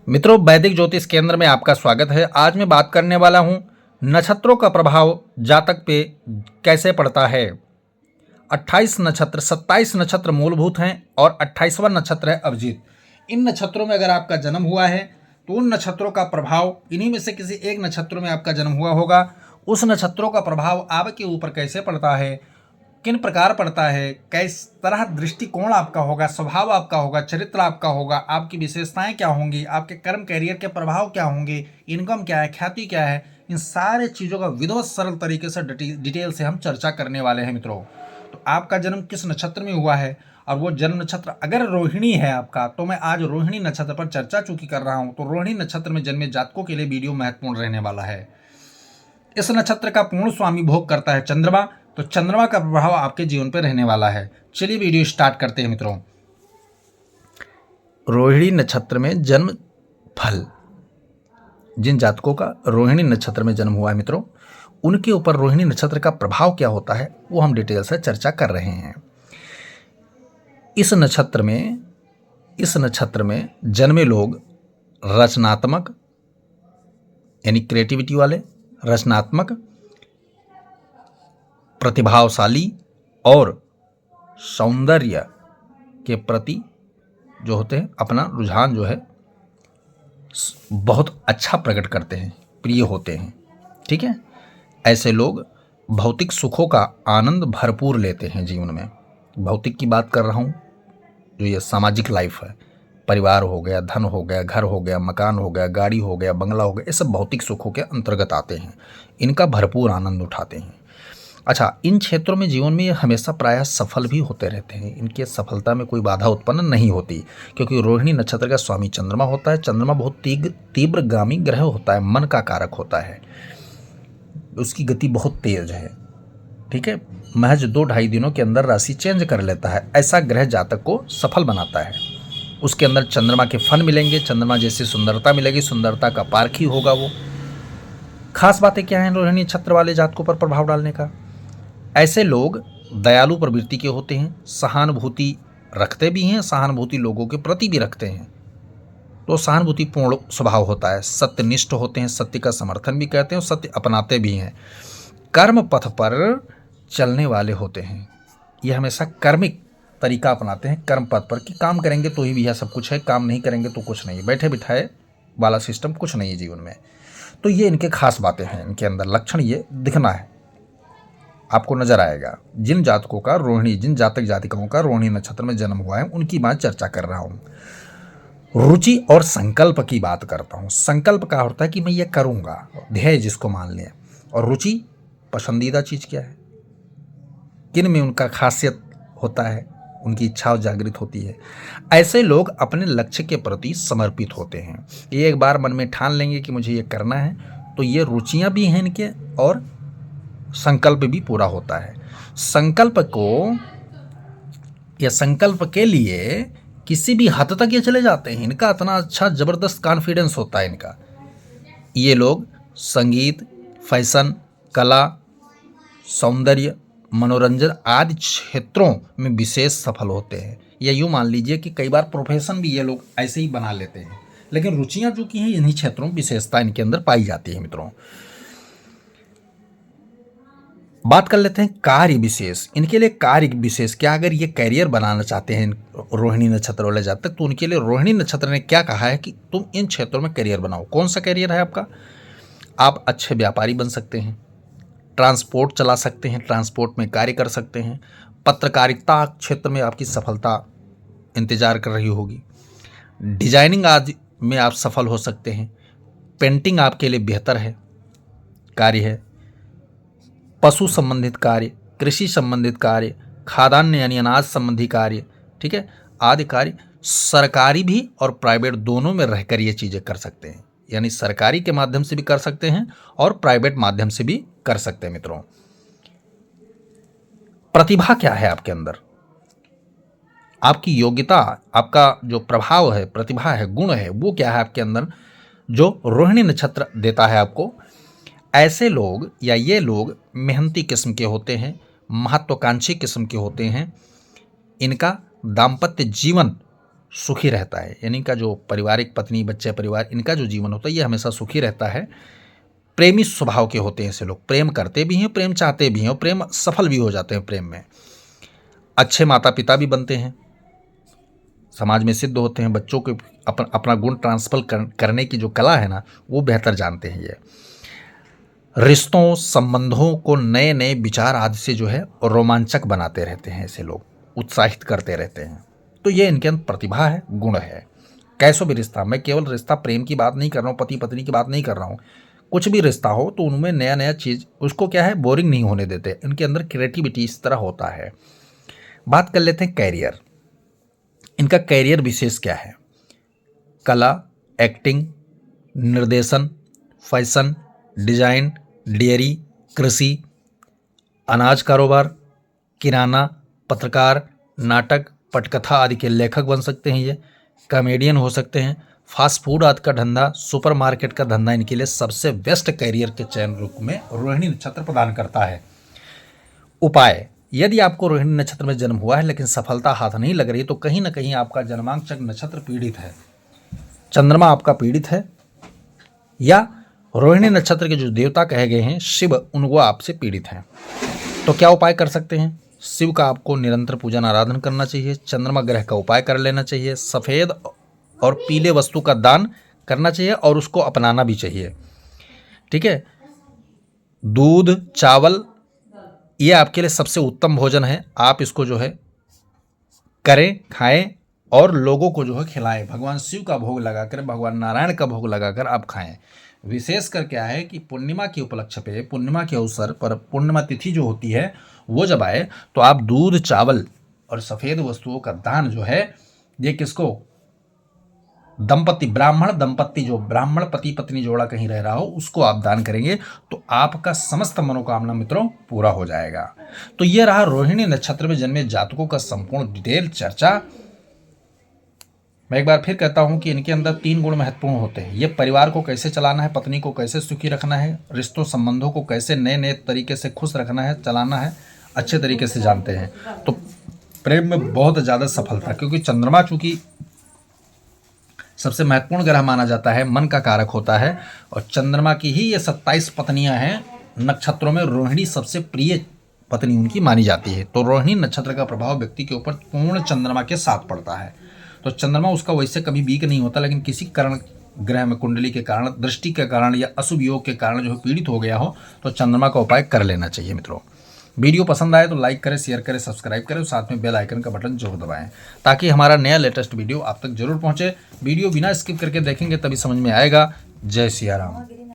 मित्रों, वैदिक ज्योतिष केंद्र में आपका स्वागत है। आज मैं बात करने वाला हूं नक्षत्रों का प्रभाव जातक पे कैसे पड़ता है। 28 नक्षत्र, 27 नक्षत्र मूलभूत हैं और 28वां नक्षत्र है अभिजीत। इन नक्षत्रों में अगर आपका जन्म हुआ है तो उन नक्षत्रों का प्रभाव, इन्हीं में से किसी एक नक्षत्रों में आपका जन्म हुआ होगा, उस नक्षत्रों का प्रभाव आपके ऊपर कैसे पड़ता है, किन प्रकार पड़ता है, किस तरह दृष्टिकोण आपका होगा, स्वभाव आपका होगा, चरित्र आपका होगा, आपकी विशेषताएं क्या होंगी, आपके कर्म कैरियर के प्रभाव क्या होंगे, इनकम क्या है, ख्याति क्या है, इन सारे चीज़ों का विधिवत सरल तरीके से डिटेल से हम चर्चा करने वाले हैं मित्रों। तो आपका जन्म किस नक्षत्र में हुआ है और वो जन्म नक्षत्र अगर रोहिणी है आपका, तो मैं आज रोहिणी नक्षत्र पर चर्चा चूंकि कर रहा हूं, तो रोहिणी नक्षत्र में जन्मे जातकों के लिए वीडियो महत्वपूर्ण रहने वाला है। इस नक्षत्र का पूर्ण स्वामी भोग करता है चंद्रमा, तो चंद्रमा का प्रभाव आपके जीवन पर रहने वाला है। चलिए वीडियो स्टार्ट करते हैं मित्रों। रोहिणी नक्षत्र में जन्म फल, जिन जातकों का रोहिणी नक्षत्र में जन्म हुआ है मित्रों, उनके ऊपर रोहिणी नक्षत्र का प्रभाव क्या होता है वो हम डिटेल से चर्चा कर रहे हैं। इस नक्षत्र में जन्मे लोग रचनात्मक यानी क्रिएटिविटी वाले, रचनात्मक, प्रतिभाशाली और सौंदर्य के प्रति जो होते हैं अपना रुझान जो है बहुत अच्छा प्रकट करते हैं, प्रिय होते हैं। ठीक है, ऐसे लोग भौतिक सुखों का आनंद भरपूर लेते हैं जीवन में। भौतिक की बात कर रहा हूँ, जो ये सामाजिक लाइफ है, परिवार हो गया, धन हो गया, घर हो गया, मकान हो गया, गाड़ी हो गया, बंगला हो गया, ये सब भौतिक सुखों के अंतर्गत आते हैं। इनका भरपूर आनंद उठाते हैं। अच्छा, इन क्षेत्रों में जीवन में ये हमेशा प्रायः सफल भी होते रहते हैं। इनके सफलता में कोई बाधा उत्पन्न नहीं होती, क्योंकि रोहिणी नक्षत्र का स्वामी चंद्रमा होता है। चंद्रमा बहुत तीव्रगामी ग्रह होता है, मन का कारक होता है, उसकी गति बहुत तेज है। ठीक है, महज 2-2.5 दिनों के अंदर राशि चेंज कर लेता है। ऐसा ग्रह जातक को सफल बनाता है। उसके अंदर चंद्रमा के फन मिलेंगे, चंद्रमा जैसी सुंदरता मिलेगी, सुंदरता का पारखी होगा वो। खास बातें क्या हैं रोहिणी नक्षत्र वाले जातकों पर प्रभाव डालने का? ऐसे लोग दयालु प्रवृत्ति के होते हैं, सहानुभूति रखते भी हैं, सहानुभूति लोगों के प्रति भी रखते हैं, तो सहानुभूतिपूर्ण स्वभाव होता है। सत्यनिष्ठ होते हैं, सत्य का समर्थन भी करते हैं और सत्य अपनाते भी हैं। कर्म पथ पर चलने वाले होते हैं, ये हमेशा कर्मिक तरीका अपनाते हैं, कर्म पथ पर, कि काम करेंगे तो ही भी यह सब कुछ है, काम नहीं करेंगे तो कुछ नहीं, बैठे बिठाए वाला सिस्टम कुछ नहीं है जीवन में। तो ये इनके खास बातें हैं, इनके अंदर लक्षण ये दिखना है, आपको नजर आएगा। जिन जातकों का जिन जातक जातिकाओं का रोहिणी नक्षत्र में जन्म हुआ है उनकी बात चर्चा कर रहा हूँ। रुचि और संकल्प की बात करता हूँ। संकल्प का होता है कि मैं ये करूँगा, ध्येय जिसको मान लें। और रुचि, पसंदीदा चीज़ क्या है, किन में उनका खासियत होता है, उनकी इच्छा जागृत होती है। ऐसे लोग अपने लक्ष्य के प्रति समर्पित होते हैं। ये एक बार मन में ठान लेंगे कि मुझे ये करना है, तो ये रुचियाँ भी हैं इनके और संकल्प भी पूरा होता है। संकल्प के लिए किसी भी हद तक ये चले जाते हैं। इनका इतना अच्छा ज़बरदस्त कॉन्फिडेंस होता है इनका। ये लोग संगीत, फैशन, कला, सौंदर्य, मनोरंजन आदि क्षेत्रों में विशेष सफल होते हैं। या यूँ मान लीजिए कि कई बार प्रोफेशन भी ये लोग ऐसे ही बना लेते हैं, लेकिन रुचियाँ जो की हैं इन्हीं क्षेत्रों में विशेषता इनके अंदर पाई जाती है मित्रों। बात कर लेते हैं कार्य विशेष। इनके लिए कार्य विशेष क्या, अगर ये कैरियर बनाना चाहते हैं रोहिणी नक्षत्र वाले जातक, तो उनके लिए रोहिणी नक्षत्र ने क्या कहा है कि तुम इन क्षेत्रों में कैरियर बनाओ। कौन सा कैरियर है आपका? आप अच्छे व्यापारी बन सकते हैं, ट्रांसपोर्ट चला सकते हैं, ट्रांसपोर्ट में कार्य कर सकते हैं, पत्रकारिता क्षेत्र में आपकी सफलता इंतजार कर रही होगी, डिजाइनिंग आदि में आप सफल हो सकते हैं, पेंटिंग आपके लिए बेहतर है कार्य है, पशु संबंधित कार्य, कृषि संबंधित कार्य, खाद्यान्न यानी अनाज संबंधी कार्य, ठीक है, आदि कार्य सरकारी भी और प्राइवेट दोनों में रहकर ये चीज़ें कर सकते हैं। यानी सरकारी के माध्यम से भी कर सकते हैं और प्राइवेट माध्यम से भी कर सकते हैं मित्रों। प्रतिभा क्या है आपके अंदर, आपकी योग्यता, आपका जो प्रभाव है, प्रतिभा है, गुण है, वो क्या है आपके अंदर जो रोहिणी नक्षत्र देता है आपको। ऐसे लोग या ये लोग मेहनती किस्म के होते हैं, महत्वाकांक्षी किस्म के होते हैं। इनका दाम्पत्य जीवन सुखी रहता है, यानी इनका जो पारिवारिक पत्नी बच्चे परिवार इनका जो जीवन होता है ये हमेशा सुखी रहता है। प्रेमी स्वभाव के होते हैं ऐसे लोग, प्रेम करते भी हैं, प्रेम चाहते भी हैं और प्रेम सफल भी हो जाते हैं प्रेम में। अच्छे माता पिता भी बनते हैं, समाज में सिद्ध होते हैं, बच्चों को अपना गुण ट्रांसफर करने की जो कला है ना वो बेहतर जानते हैं ये। रिश्तों संबंधों को नए नए विचार आदि से जो है रोमांचक बनाते रहते हैं ऐसे लोग, उत्साहित करते रहते हैं। तो ये इनके अंदर प्रतिभा है, गुण है। कैसो भी रिश्ता, मैं केवल रिश्ता प्रेम की बात नहीं कर रहा हूँ, पति पत्नी की बात नहीं कर रहा हूँ, कुछ भी रिश्ता हो तो उनमें नया नया चीज़ उसको क्या है बोरिंग नहीं होने देते, इनके अंदर क्रिएटिविटी इस तरह होता है। बात कर लेते हैं कैरियर। इनका कैरियर विशेष क्या है? कला, एक्टिंग, निर्देशन, फैशन, डिजाइन, डेयरी, कृषि, अनाज कारोबार, किराना, पत्रकार, नाटक, पटकथा आदि के लेखक बन सकते हैं ये, कॉमेडियन हो सकते हैं, फास्ट फूड आदि का धंधा, सुपरमार्केट का धंधा इनके लिए सबसे बेस्ट कैरियर के चयन रूप में रोहिणी नक्षत्र प्रदान करता है। उपाय, यदि आपको रोहिणी नक्षत्र में जन्म हुआ है लेकिन सफलता हाथ नहीं लग रही तो कहीं ना कहीं आपका जन्मांक चक्र नक्षत्र पीड़ित है, चंद्रमा आपका पीड़ित है, या रोहिणी नक्षत्र के जो देवता कहे गए हैं शिव उनको आपसे पीड़ित हैं। तो क्या उपाय कर सकते हैं? शिव का आपको निरंतर पूजन आराधन करना चाहिए, चंद्रमा ग्रह का उपाय कर लेना चाहिए, सफ़ेद और पीले वस्तु का दान करना चाहिए और उसको अपनाना भी चाहिए। ठीक है, दूध चावल ये आपके लिए सबसे उत्तम भोजन है, आप इसको जो है करें, खाएं और लोगों को जो है खिलाएं। भगवान शिव का भोग लगाकर, भगवान नारायण का भोग लगाकर आप खाएं। विशेषकर क्या है कि पूर्णिमा के उपलक्ष्य पे, पूर्णिमा के अवसर पर, पूर्णिमा तिथि जो होती है वो जब आए तो आप दूध चावल और सफ़ेद वस्तुओं का दान जो है ये किसको, दंपति, ब्राह्मण दंपति, जो ब्राह्मण पति पत्नी जोड़ा कहीं रह रहा हो उसको आप दान करेंगे तो आपका समस्त मनोकामना मित्रों पूरा हो जाएगा। तो ये रहा रोहिणी नक्षत्र में जन्मे जातकों का संपूर्ण डिटेल चर्चा। मैं एक बार फिर कहता हूं कि इनके अंदर 3 गुण महत्वपूर्ण होते हैं। ये परिवार को कैसे चलाना है, पत्नी को कैसे सुखी रखना है, रिश्तों संबंधों को कैसे नए नए तरीके से खुश रखना है, चलाना है, अच्छे तरीके से जानते हैं। तो प्रेम में बहुत ज़्यादा सफलता, क्योंकि चंद्रमा चूंकि सबसे महत्वपूर्ण ग्रह माना जाता है, मन का कारक होता है, और चंद्रमा की ही ये 27 पत्नियां हैं नक्षत्रों में, रोहिणी सबसे प्रिय पत्नी उनकी मानी जाती है। तो रोहिणी नक्षत्र का प्रभाव व्यक्ति के ऊपर पूर्ण चंद्रमा के साथ पड़ता है। तो चंद्रमा उसका वैसे कभी वीक नहीं होता, लेकिन किसी कारण ग्रह में कुंडली के कारण, दृष्टि के कारण या अशुभ योग के कारण जो है पीड़ित हो गया हो तो चंद्रमा का उपाय कर लेना चाहिए मित्रों। वीडियो पसंद आए तो लाइक करें, शेयर करें, सब्सक्राइब करें और साथ में बेल आइकन का बटन जरूर दबाएं ताकि हमारा नया लेटेस्ट वीडियो आप तक जरूर पहुंचे। वीडियो बिना स्किप करके देखेंगे तभी समझ में आएगा। जय सिया राम।